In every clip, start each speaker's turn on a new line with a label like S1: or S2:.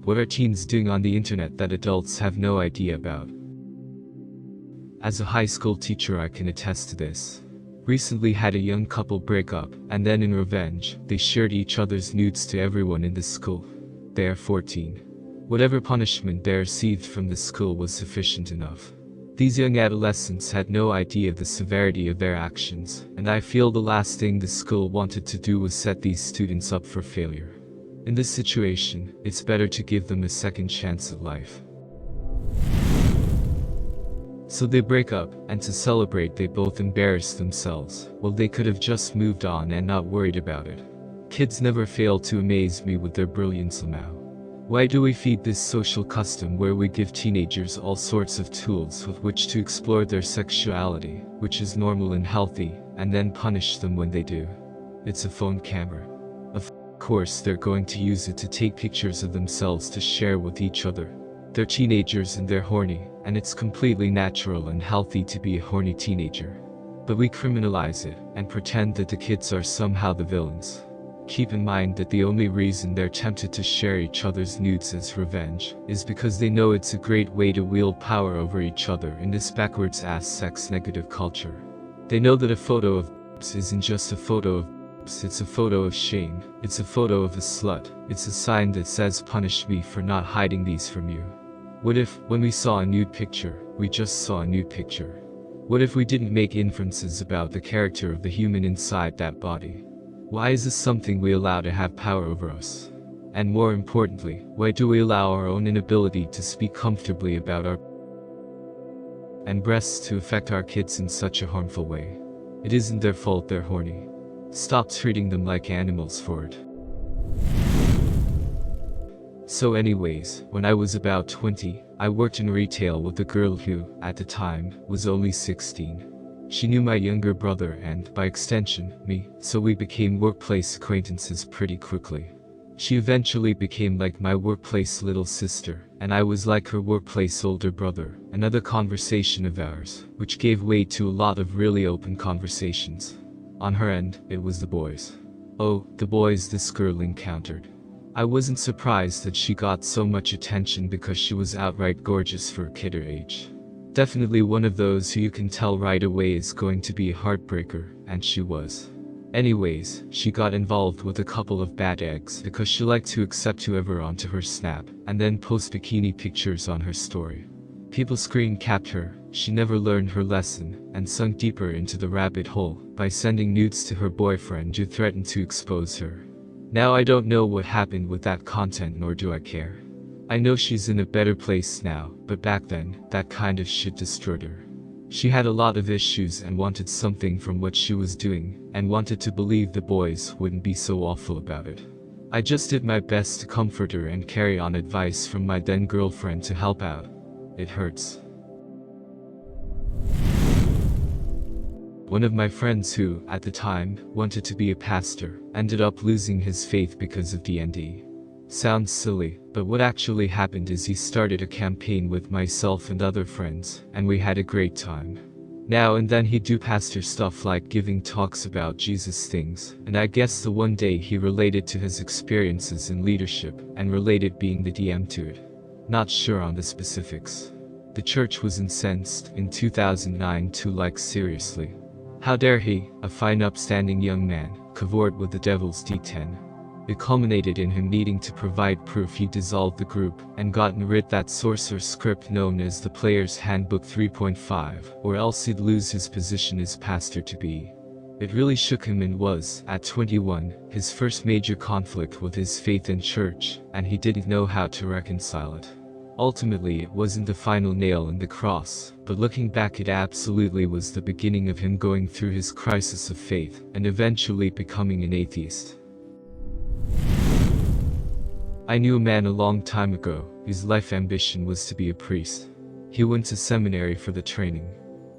S1: What are teens doing on the internet that adults have no idea about? As a high school teacher, I can attest to this. Recently had a young couple break up, and then in revenge, they shared each other's nudes to everyone in the school. They are 14. Whatever punishment they received from the school was sufficient enough. These young adolescents had no idea of the severity of their actions, and I feel the last thing the school wanted to do was set these students up for failure. In this situation, it's better to give them a second chance at life. So they break up, and to celebrate they both embarrass themselves. Well, they could have just moved on and not worried about it. Kids never fail to amaze me with their brilliance somehow. Why do we feed this social custom where we give teenagers all sorts of tools with which to explore their sexuality, which is normal and healthy, and then punish them when they do? It's a phone camera. Of course they're going to use it to take pictures of themselves to share with each other. They're teenagers and they're horny, and it's completely natural and healthy to be a horny teenager. But we criminalize it, and pretend that the kids are somehow the villains. Keep in mind that the only reason they're tempted to share each other's nudes as revenge is because they know it's a great way to wield power over each other in this backwards-ass sex-negative culture. They know that a photo of isn't just a photo of it's a photo of shame, it's a photo of a slut, it's a sign that says punish me for not hiding these from you. What if, when we saw a nude picture, we just saw a nude picture? What if we didn't make inferences about the character of the human inside that body? Why is this something we allow to have power over us? And more importantly, why do we allow our own inability to speak comfortably about our and breasts to affect our kids in such a harmful way? It isn't their fault they're horny. Stop treating them like animals for it. So anyways, when I was about 20, I worked in retail with a girl who, at the time, was only 16. She knew my younger brother and, by extension, me, so we became workplace acquaintances pretty quickly. She eventually became like my workplace little sister, and I was like her workplace older brother. Another conversation of ours, which gave way to a lot of really open conversations. On her end, it was the boys. Oh, the boys this girl encountered. I wasn't surprised that she got so much attention because she was outright gorgeous for a kid her age. Definitely one of those who you can tell right away is going to be a heartbreaker, and she was. Anyways, she got involved with a couple of bad eggs because she liked to accept whoever onto her Snap, and then post bikini pictures on her story. People screen capped her, she never learned her lesson, and sunk deeper into the rabbit hole by sending nudes to her boyfriend who threatened to expose her. Now I don't know what happened with that content, nor do I care. I know she's in a better place now, but back then, that kind of shit destroyed her. She had a lot of issues and wanted something from what she was doing, and wanted to believe the boys wouldn't be so awful about it. I just did my best to comfort her and carry on advice from my then girlfriend to help out. It hurts. One of my friends who, at the time, wanted to be a pastor, ended up losing his faith because of D&D. Sounds silly, but what actually happened is he started a campaign with myself and other friends, and we had a great time. Now and then he'd do pastor stuff like giving talks about Jesus things, and I guess the one day he related to his experiences in leadership, and related being the DM to it. Not sure on the specifics. The church was incensed in 2009 to like seriously. How dare he, a fine upstanding young man, cavort with the devil's D10. It culminated in him needing to provide proof he dissolved the group and gotten rid that sorcerer script known as the Player's Handbook 3.5, or else he'd lose his position as pastor-to-be. It really shook him and was, at 21, his first major conflict with his faith and church, and he didn't know how to reconcile it. Ultimately, it wasn't the final nail in the cross, but looking back it absolutely was the beginning of him going through his crisis of faith, and eventually becoming an atheist. I knew a man a long time ago, whose life ambition was to be a priest. He went to seminary for the training.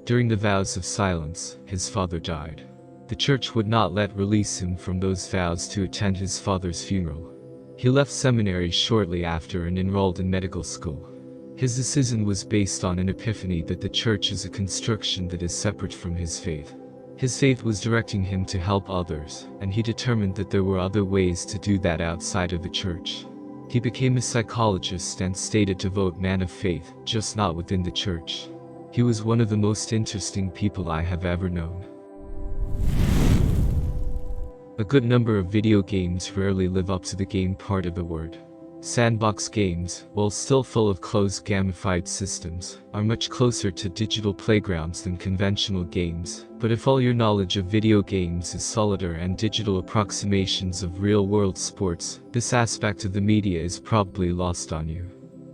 S1: During the vows of silence, his father died. The church would not let release him from those vows to attend his father's funeral. He left seminary shortly after and enrolled in medical school. His decision was based on an epiphany that the church is a construction that is separate from his faith. His faith was directing him to help others, and he determined that there were other ways to do that outside of the church. He became a psychologist and stayed a devout man of faith, just not within the church. He was one of the most interesting people I have ever known. A good number of video games rarely live up to the game part of the word. Sandbox games, while still full of closed gamified systems, are much closer to digital playgrounds than conventional games. But if all your knowledge of video games is solitaire and digital approximations of real-world sports, this aspect of the media is probably lost on you.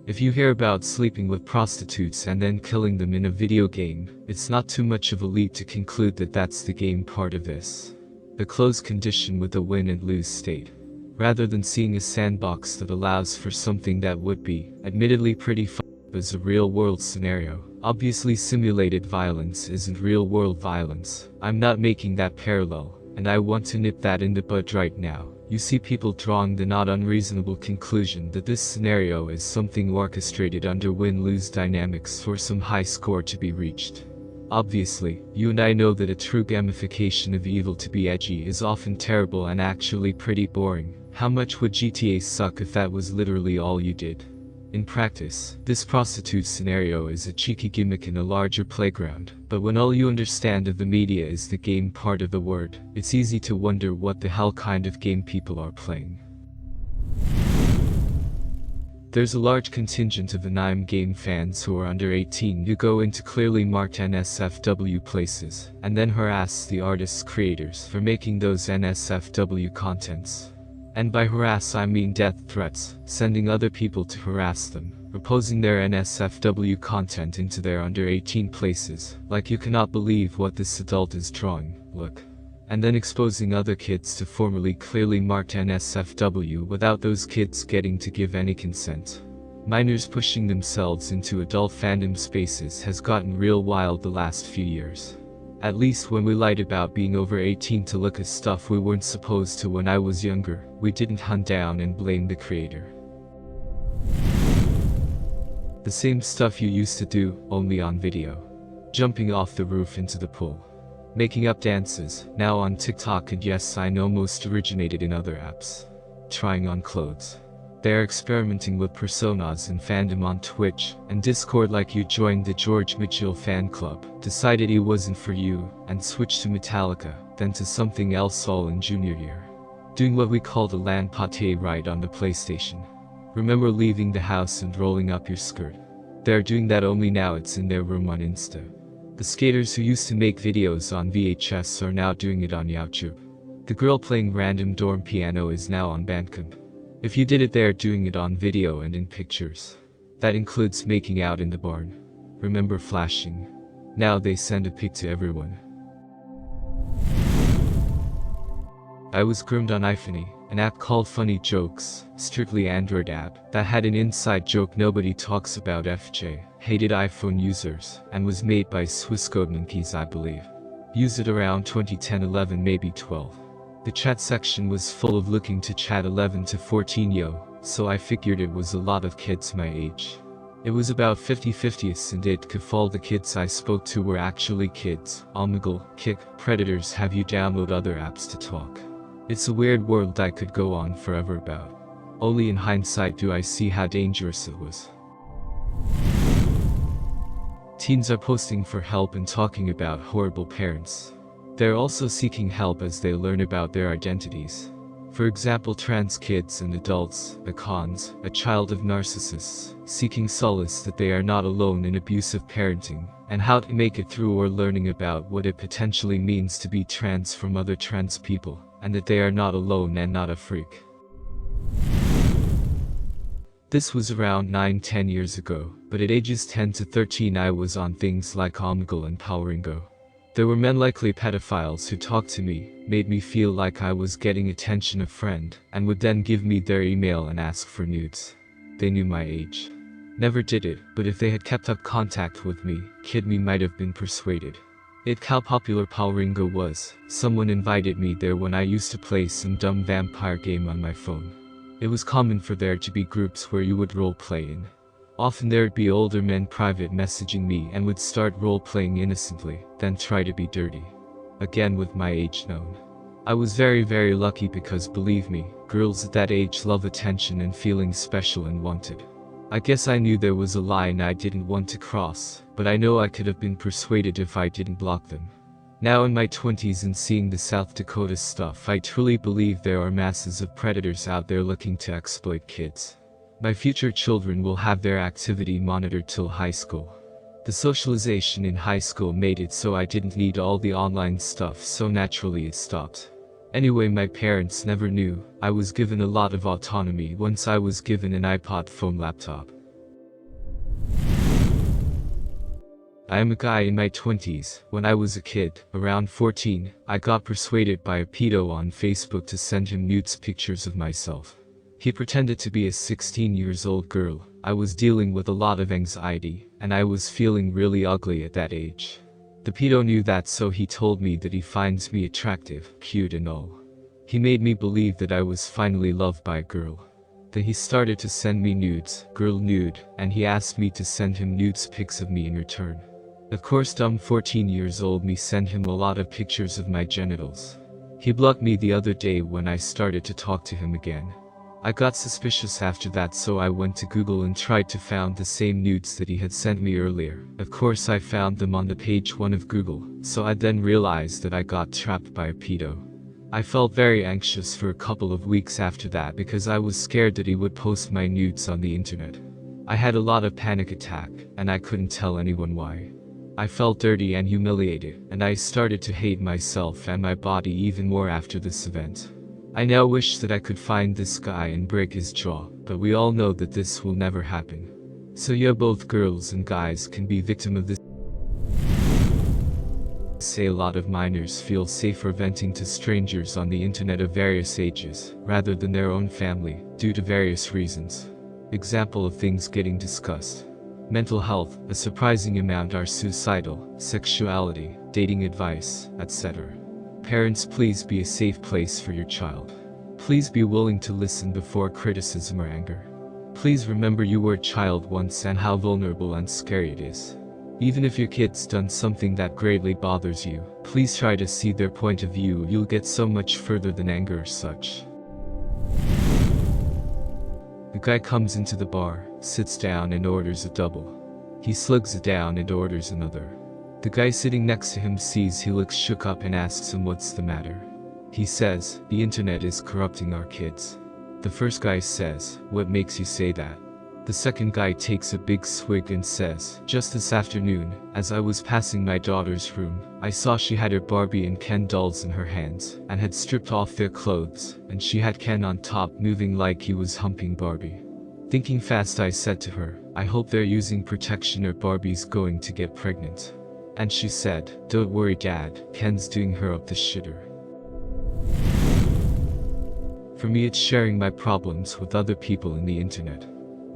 S1: If you hear about sleeping with prostitutes and then killing them in a video game, it's not too much of a leap to conclude that that's the game part of this. The closed condition with a win and lose state. Rather than seeing a sandbox that allows for something that would be, admittedly pretty f***ed as a real-world scenario. Obviously simulated violence isn't real-world violence. I'm not making that parallel, and I want to nip that in the bud right now. You see people drawing the not unreasonable conclusion that this scenario is something orchestrated under win-lose dynamics for some high score to be reached. Obviously, you and I know that a true gamification of evil to be edgy is often terrible and actually pretty boring. How much would GTA suck if that was literally all you did? In practice, this prostitute scenario is a cheeky gimmick in a larger playground, but when all you understand of the media is the game part of the word, it's easy to wonder what the hell kind of game people are playing. There's a large contingent of anime game fans who are under 18 who go into clearly marked NSFW places, and then harass the artists' creators for making those NSFW contents. And by harass I mean death threats, sending other people to harass them, proposing their NSFW content into their under 18 places, like you cannot believe what this adult is drawing, look. And then exposing other kids to formerly clearly marked NSFW without those kids getting to give any consent. Minors pushing themselves into adult fandom spaces has gotten real wild the last few years. At least when we lied about being over 18 to look at stuff we weren't supposed to when I was younger, we didn't hunt down and blame the creator. The same stuff you used to do, only on video. Jumping off the roof into the pool. Making up dances, now on TikTok, and yes, I know most originated in other apps. Trying on clothes. They're experimenting with personas and fandom on Twitch and Discord, like you joined the George Mitchell fan club, decided he wasn't for you, and switched to Metallica, then to something else all in junior year. Doing what we call the LAN party ride on the PlayStation. Remember leaving the house and rolling up your skirt? They're doing that, only now it's in their room on Insta. The skaters who used to make videos on VHS are now doing it on YouTube. The girl playing random dorm piano is now on Bandcamp. If you did it, they're doing it on video and in pictures. That includes making out in the barn. Remember flashing? Now they send a pic to everyone. I was groomed on iFunny, an app called Funny Jokes, strictly Android app, that had an inside joke nobody talks about. FJ hated iPhone users, and was made by Swiss code monkeys, I believe. Used it around 2010-11, maybe 12. The chat section was full of looking to chat 11 to 14 yo, so I figured it was a lot of kids my age. It was about 50-50, and it could fall the kids I spoke to were actually kids. Omegle, Kick, Predators have you download other apps to talk. It's a weird world I could go on forever about. Only in hindsight do I see how dangerous it was. Teens are posting for help and talking about horrible parents. They're also seeking help as they learn about their identities. For example, trans kids and adults, the cons, a child of narcissists, seeking solace that they are not alone in abusive parenting, and how to make it through, or learning about what it potentially means to be trans from other trans people, and that they are not alone and not a freak. This was around 9-10 years ago, but at ages 10 to 13 I was on things like Omegle and Poweringo. There were men, likely pedophiles, who talked to me, made me feel like I was getting attention, a friend, and would then give me their email and ask for nudes. They knew my age. Never did it, but if they had kept up contact with me, kid me might have been persuaded. How popular Poweringo was, someone invited me there when I used to play some dumb vampire game on my phone. It was common for there to be groups where you would role-play in. Often there'd be older men private messaging me and would start role-playing innocently, then try to be dirty. Again with my age known. I was very lucky because, believe me, Girls at that age love attention and feeling special and wanted. I guess I knew there was a line I didn't want to cross, but I know I could have been persuaded if I didn't block them. Now in my 20s and seeing the South Dakota stuff, I truly believe there are masses of predators out there looking to exploit kids. My future children will have their activity monitored till high school. The socialization in high school made it so I didn't need all the online stuff, so naturally it stopped. Anyway, my parents never knew. I was given a lot of autonomy once I was given an iPod phone laptop. I am a guy in my 20s. When I was a kid, around 14, I got persuaded by a pedo on Facebook to send him nudes pictures of myself. He pretended to be a 16-year-old girl. I was dealing with a lot of anxiety, and I was feeling really ugly at that age. The pedo knew that, so he told me that he finds me attractive, cute and all. He made me believe that I was finally loved by a girl. Then he started to send me nudes, girl nude, and he asked me to send him nudes pics of me in return. Of course, dumb 14-year-old me sent him a lot of pictures of my genitals. He blocked me the other day when I started to talk to him again. I got suspicious after that, so I went to Google and tried to find the same nudes that he had sent me earlier. Of course, I found them on the page 1 of Google, so I then realized that I got trapped by a pedo. I felt very anxious for a couple of weeks after that because I was scared that he would post my nudes on the internet. I had a lot of panic attack, and I couldn't tell anyone why. I felt dirty and humiliated, and I started to hate myself and my body even more after this event. I now wish that I could find this guy and break his jaw, but we all know that this will never happen. So yeah, both girls and guys can be victim of this. Say a lot of minors feel safer venting to strangers on the internet of various ages, rather than their own family, due to various reasons. Example of things getting discussed: mental health, a surprising amount are suicidal, sexuality, dating advice, etc. Parents, please be a safe place for your child. Please be willing to listen before criticism or anger. Please remember you were a child once and how vulnerable and scary it is. Even if your kid's done something that greatly bothers you, please try to see their point of view. You'll get so much further than anger or such. The guy comes into the bar, sits down and orders a double. He slugs it down and orders another. The guy sitting next to him sees he looks shook up and asks him what's the matter. He says, "The internet is corrupting our kids." The first guy says, "What makes you say that?" The second guy takes a big swig and says, "Just this afternoon, as I was passing my daughter's room, I saw she had her Barbie and Ken dolls in her hands, and had stripped off their clothes, and she had Ken on top moving like he was humping Barbie. Thinking fast, I said to her, I hope they're using protection or Barbie's going to get pregnant. And she said, don't worry dad, Ken's doing her up the shitter." For me, it's sharing my problems with other people in the internet.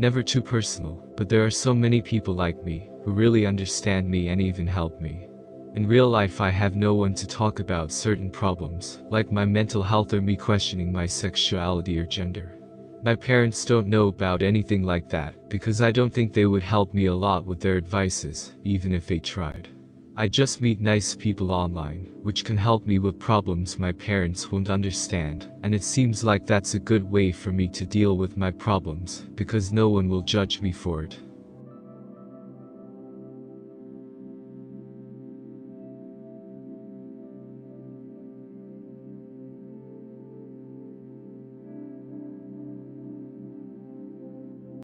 S1: Never too personal, but there are so many people like me, who really understand me and even help me. In real life, I have no one to talk about certain problems, like my mental health or me questioning my sexuality or gender. My parents don't know about anything like that, because I don't think they would help me a lot with their advices, even if they tried. I just meet nice people online, which can help me with problems my parents won't understand, and it seems like that's a good way for me to deal with my problems, because no one will judge me for it.